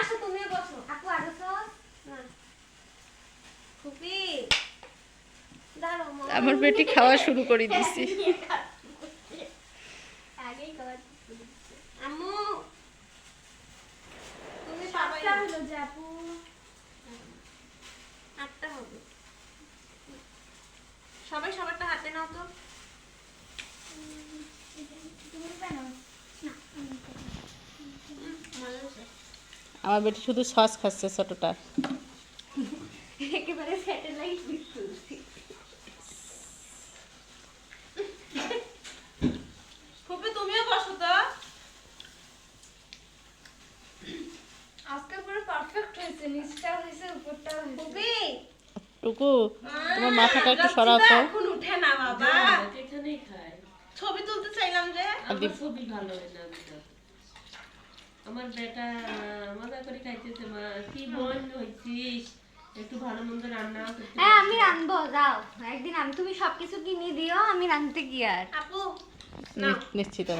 আসো তুমিও বসো। আপু আর সস না খুবই দাঁড়াও মা আমার বেটি খাওয়া শুরু করে দিছি। আগেই খাওয়া শুরু করছে। আম্মু তুমি পাঁচটা হলো যে আপু 8টা হবে। সবাই সবারটা হাতে নাও তো। তুমি বানাও না মজা হয়েছে। আমার বেটি শুধু সস খাচ্ছে ছোটটা। একেবারে স্যাটেলাইট বিস্কুট। ফুপি তুমিও বসো তো। আজকে পুরো পারফেক্ট হয়েছে, নিচটাও হয়েছে উপরটাও হয়েছে। খুবই টুকু তোমার মাথাটা একটু সরাও তো। এখন উঠে না বাবা, এখানেই খায়। ছবি তুলতে চাইলাম যে। আমার ছবি ভালো হয় না আমি তো। আমার বেটা মজা করে খাইতেছে, মা কি বোন হইছিস, একটু ভালো মন্দ রান্না করতে হ্যাঁ আমি রাঁধবো, যাও একদিন আমি, তুমি সবকিছু কিনে দিও, আমি রাঁধতে কি আর। আপু নিশ্চিত